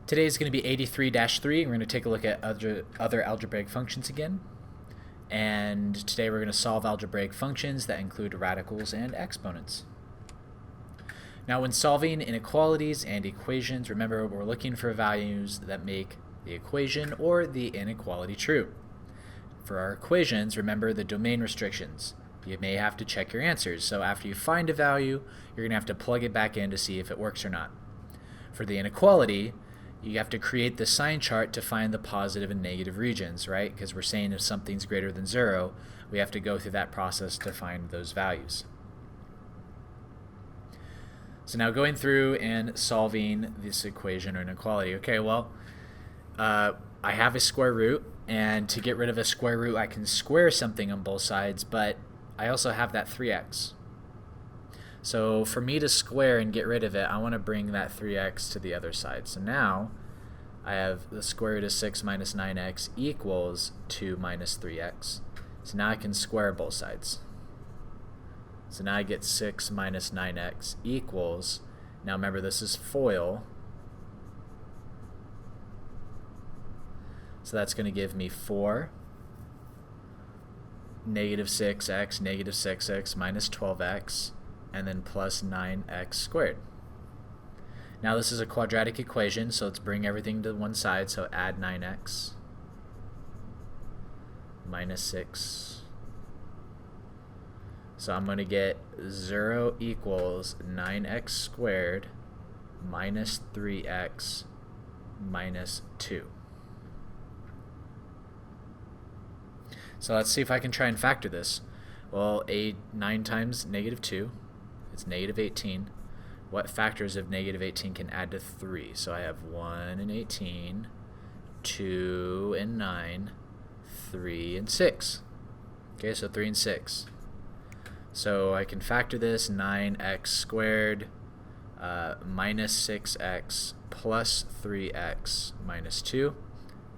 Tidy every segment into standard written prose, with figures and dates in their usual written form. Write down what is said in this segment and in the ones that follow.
Today is going to be 83-3. We're going to take a look at other algebraic functions again. And today we're going to solve algebraic functions that include radicals and exponents. Now when solving inequalities and equations, remember we're looking for values that make the equation or the inequality true. For our equations, remember the domain restrictions. You may have to check your answers, so after you find a value, you're going to have to plug it back in to see if it works or not. For the inequality, you have to create the sign chart to find the positive and negative regions, right? Because we're saying if something's greater than 0, we have to go through that process to find those values. So now going through and solving this equation or inequality. Okay, well, I have a square root, and to get rid of a square root, I can square something on both sides, but I also have that 3x. So for me to square and get rid of it, I want to bring that 3x to the other side. So now I have the square root of 6 minus 9x equals 2 minus 3x. So now I can square both sides. So now I get 6 minus 9x equals, now remember this is FOIL, so that's going to give me 4 negative 6x negative 6x minus 12x and then plus 9x squared. Now this is a quadratic equation, so let's bring everything to one side. So add 9x minus 6. So I'm going to get 0 equals 9x squared minus 3x minus 2. So let's see if I can try and factor this. Well, 9 times negative 2, it's negative 18. What factors of negative 18 can add to 3? So I have 1 and 18, 2 and 9, 3 and 6. Okay, so 3 and 6. So I can factor this 9x squared minus 6x plus 3x minus 2.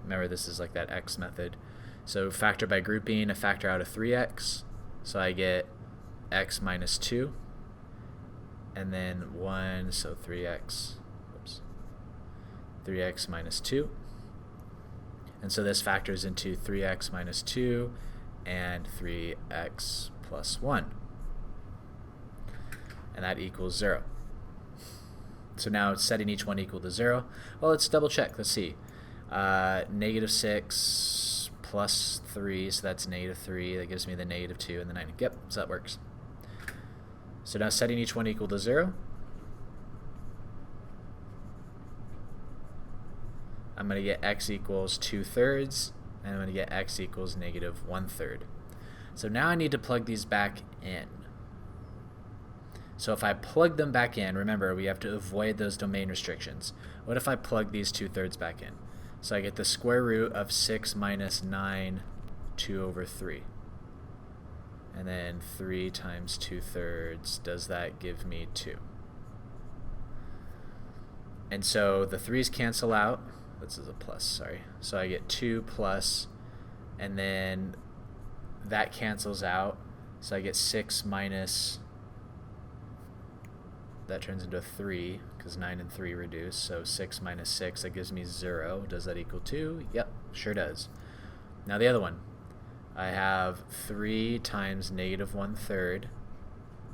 Remember, this is like that x method. So factor by grouping, a factor out of 3x. So I get x minus 2. And then 1, so 3x. Oops. 3x minus 2. And so this factors into 3x minus 2 and 3x plus 1. And that equals 0. So now it's setting each one equal to 0. Well, let's double check. Let's see. Negative 6 plus 3, so that's negative 3. That gives me the negative 2 and the 9. Yep, so that works. So now setting each one equal to 0. I'm going to get x equals 2/3, and I'm going to get x equals negative 1/3. So now I need to plug these back in. So if I plug them back in, remember we have to avoid those domain restrictions. What if I plug these 2/3 back in? So I get the square root of 6 minus 9, 2/3. And then 3 times 2/3, does that give me 2? And so the 3's cancel out. This is a plus, sorry. So I get 2 plus, and then that cancels out. So I get 6 minus, that turns into 3, because 9 and 3 reduce. So 6 minus 6, that gives me 0. Does that equal 2? Yep, sure does. Now the other one. I have 3 times negative 1/3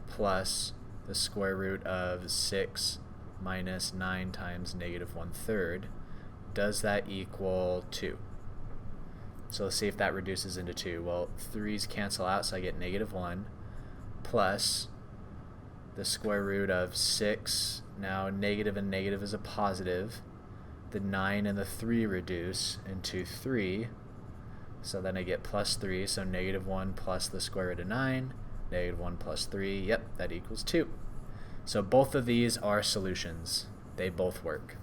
plus the square root of 6 minus 9 times negative 1/3. Does that equal 2? So let's see if that reduces into 2. Well, 3's cancel out, so I get negative 1 plus the square root of 6. Now negative and negative is a positive. The 9 and the 3 reduce into 3. So then I get plus 3, so negative 1 plus the square root of 9, negative 1 plus 3, yep, that equals 2. So both of these are solutions. They both work.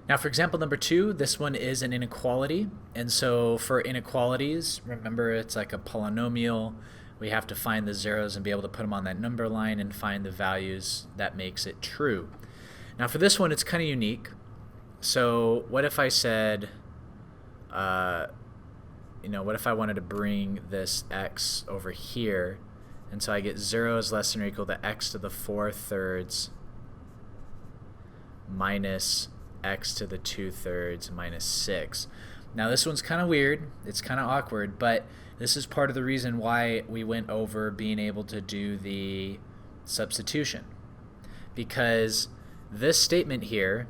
Now for example number 2, this one is an inequality. And so for inequalities, remember it's like a polynomial. We have to find the zeros and be able to put them on that number line and find the values that makes it true. Now for this one, it's kind of unique. So what if I said, what if I wanted to bring this x over here, and so I get 0 is less than or equal to x to the 4/3 minus x to the 2/3 minus 6. Now this one's kind of weird, it's kind of awkward, but this is part of the reason why we went over being able to do the substitution. Because this statement here,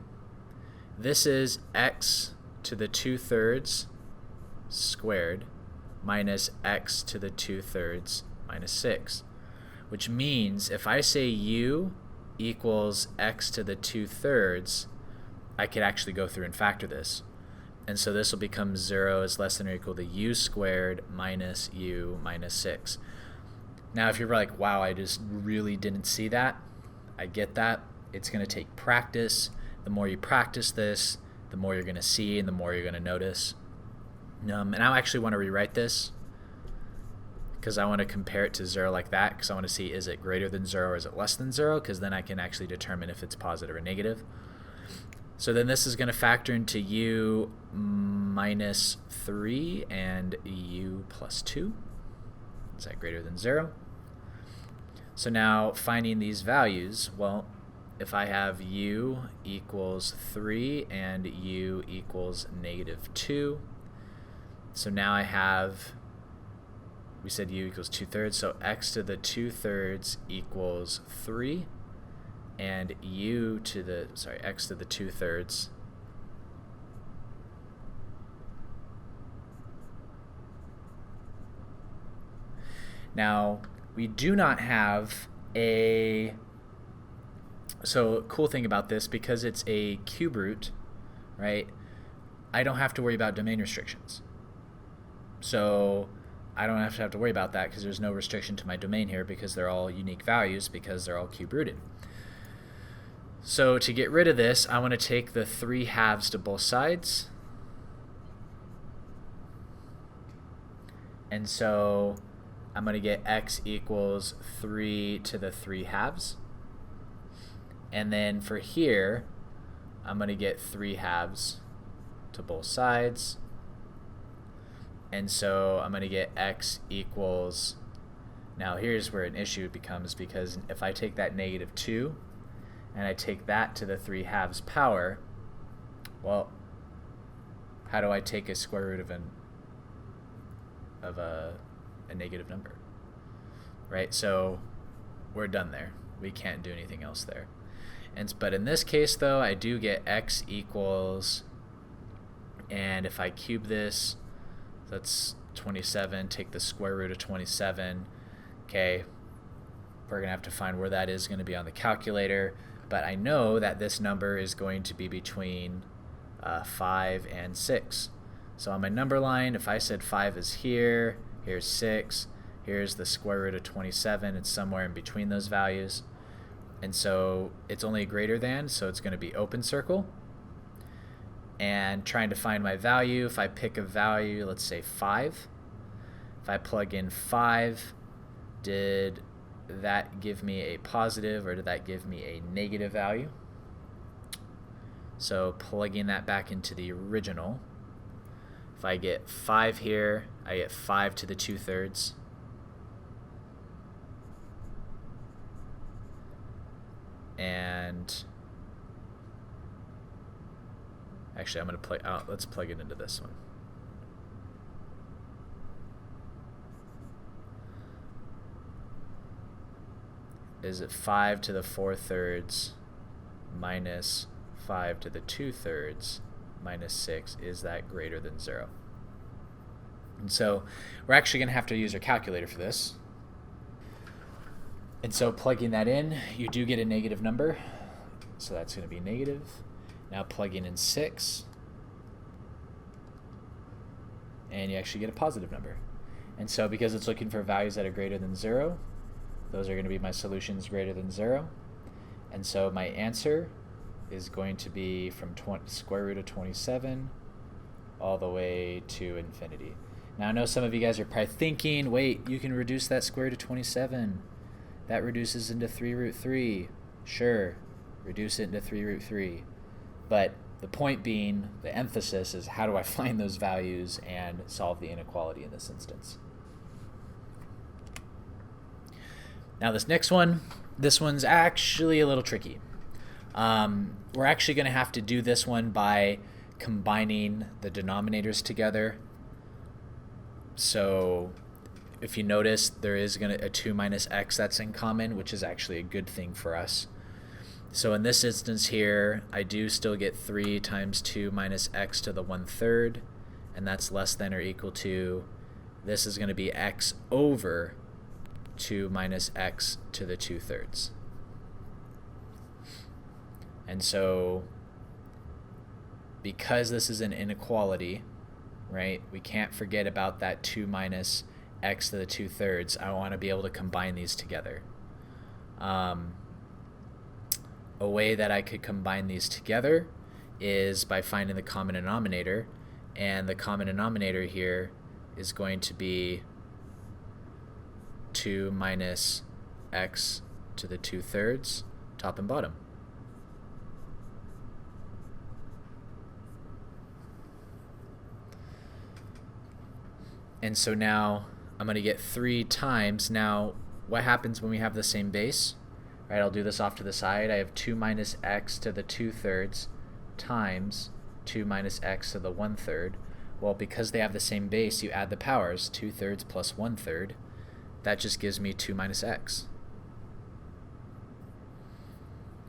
this is x to the 2/3 squared minus x to the 2/3 minus 6. Which means if I say u equals x to the 2/3, I could actually go through and factor this. And so this will become 0 is less than or equal to u squared minus u minus 6. Now if you're like, wow, I just really didn't see that, I get that. It's going to take practice. The more you practice this, the more you're going to see and the more you're going to notice. And I actually want to rewrite this because I want to compare it to 0 like that, because I want to see, is it greater than 0 or is it less than 0, because then I can actually determine if it's positive or negative. So then this is going to factor into u minus 3 and u plus 2. Is that greater than 0? So now finding these values, well, if I have u equals 3 and u equals negative 2, so now I have, we said u equals 2/3, so x to the 2/3 equals 3, and x to the 2/3 now we do not have a, so cool thing about this, because it's a cube root, right, I don't have to worry about domain restrictions. So I don't have to worry about that because there's no restriction to my domain here, because they're all unique values, because they're all cube rooted. So to get rid of this, I want to take the 3 halves to both sides. And so I'm going to get x equals 3 to the 3 halves. And then for here, I'm going to get 3 halves to both sides. And so I'm going to get x equals, now here's where an issue becomes, because if I take that negative 2 and I take that to the 3 halves power, well, how do I take a square root of a negative number? Right? So we're done there. We can't do anything else there. But in this case, though, I do get x equals, and if I cube this, that's 27, take the square root of 27. Okay, we're going to have to find where that is going to be on the calculator, but I know that this number is going to be between 5 and 6. So on my number line, if I said 5 is here, here's 6, here's the square root of 27, it's somewhere in between those values. And so it's only greater than, so it's going to be open circle. And trying to find my value, if I pick a value, let's say 5, if I plug in 5, did that give me a positive or did that give me a negative value? So plugging that back into the original, if I get 5 here, I get 5 to the 2/3. And actually, I'm going to let's plug it into this one. Is it 5 to the 4/3 minus 5 to the 2/3 minus 6? Is that greater than 0? And so we're actually going to have to use our calculator for this. And so plugging that in, you do get a negative number. So that's going to be negative. Now plugging in 6, and you actually get a positive number. And so because it's looking for values that are greater than 0, those are going to be my solutions greater than 0. And so my answer is going to be from square root of 27 all the way to infinity. Now I know some of you guys are probably thinking, wait, you can reduce that square root of 27. That reduces into 3 root 3. Sure, reduce it into 3 root 3. But the point being, the emphasis is how do I find those values and solve the inequality in this instance. Now this next one, this one's actually a little tricky. We're actually going to have to do this one by combining the denominators together. So if you notice, there is going to a 2 minus x that's in common, which is actually a good thing for us. So in this instance here, I do still get 3 times 2 minus x to the 1/3, and that's less than or equal to, this is going to be x over 2 minus x to the 2/3. And so because this is an inequality, right, we can't forget about that 2 minus x to the 2/3. I want to be able to combine these together. A way that I could combine these together is by finding the common denominator, and the common denominator here is going to be 2 minus x to the 2/3, top and bottom. And so now I'm going to get 3 times. Now, what happens when we have the same base? Right, I'll do this off to the side. I have 2 minus x to the 2/3 times 2 minus x to the 1/3. Well, because they have the same base, you add the powers, 2/3 plus 1/3. That just gives me 2 minus x.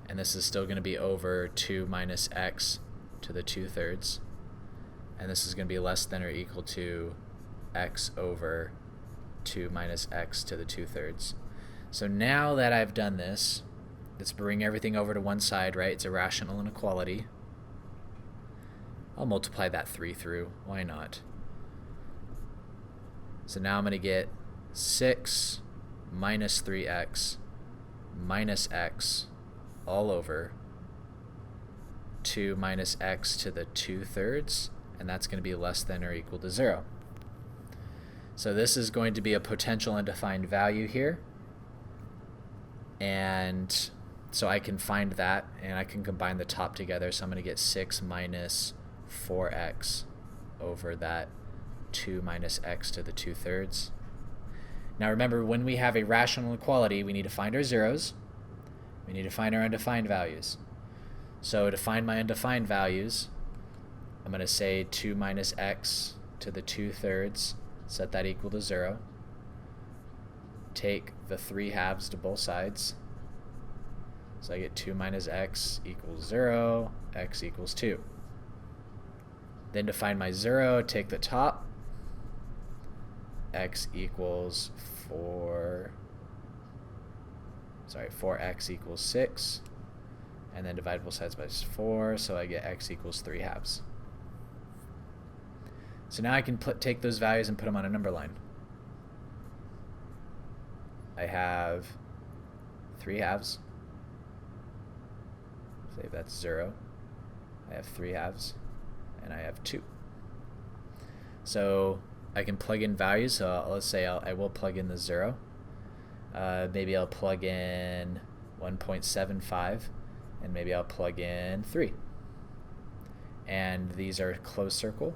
And this is still going to be over 2 minus x to the 2/3. And this is going to be less than or equal to x over 2 minus x to the 2/3. So now that I've done this, let's bring everything over to one side, right? It's a rational inequality. I'll multiply that 3 through. Why not? So now I'm going to get 6 minus 3x minus x all over 2 minus x to the 2/3, and that's going to be less than or equal to 0. So this is going to be a potential undefined value here. And so I can find that, and I can combine the top together. So I'm going to get 6 minus 4x over that 2 minus x to the 2/3. Now remember, when we have a rational equality, we need to find our zeros. We need to find our undefined values. So to find my undefined values, I'm going to say 2 minus x to the 2/3, set that equal to 0. Take the 3/2 to both sides. So I get 2 minus x equals 0, x equals 2. Then to find my 0, take the top, x equals 4x equals 6, and then divide both sides by 4, so I get x equals 3/2. So now I can take those values and put them on a number line. I have 3/2. Say that's 0. I have 3/2, and I have 2. So I can plug in values. So let's say I will plug in the 0. Maybe I'll plug in 1.75, and maybe I'll plug in 3. And these are closed circle,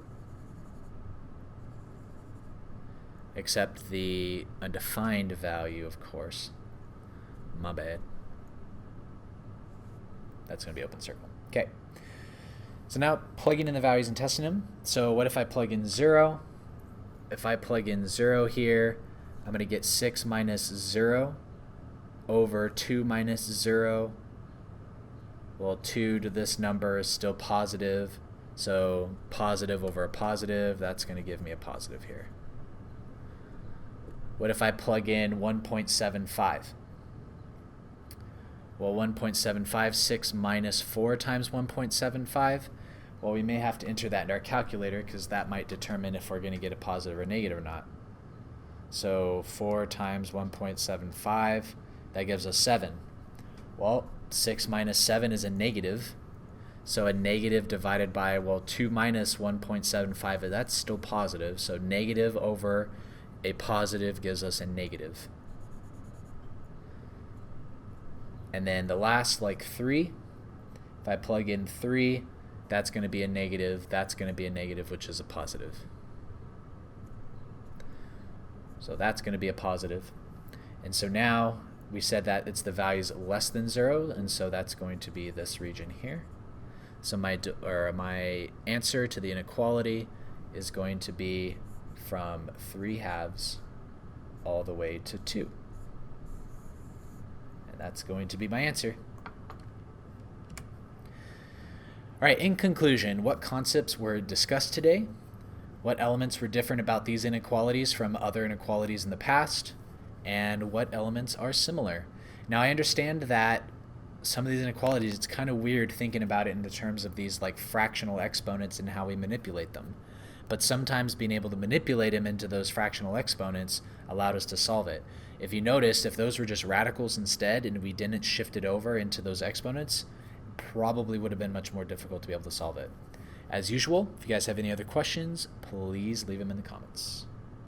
except the undefined value, of course. My bad. That's going to be open circle. Okay. So now plugging in the values and testing them. So what if I plug in 0? If I plug in 0 here, I'm going to get 6 minus 0 over 2 minus 0. Well, 2 to this number is still positive. So positive over a positive, that's going to give me a positive here. What if I plug in 1.75? Well, 1.75, 6 minus 4 times 1.75. Well, we may have to enter that in our calculator because that might determine if we're going to get a positive or negative or not. So 4 times 1.75, that gives us 7. Well, 6 minus 7 is a negative. So a negative divided by, well, 2 minus 1.75, that's still positive. So negative over a positive gives us a negative. And then the last, like 3, if I plug in 3, that's going to be a negative, that's going to be a negative, which is a positive. So that's going to be a positive. And so now we said that it's the values less than 0, and so that's going to be this region here. So my answer to the inequality is going to be from 3/2 all the way to 2. And that's going to be my answer. All right, in conclusion, what concepts were discussed today? What elements were different about these inequalities from other inequalities in the past? And what elements are similar? Now, I understand that some of these inequalities, it's kind of weird thinking about it in the terms of these like fractional exponents and how we manipulate them. But sometimes being able to manipulate them into those fractional exponents allowed us to solve it. If you noticed, if those were just radicals instead and we didn't shift it over into those exponents, probably would have been much more difficult to be able to solve it. As usual, if you guys have any other questions, please leave them in the comments.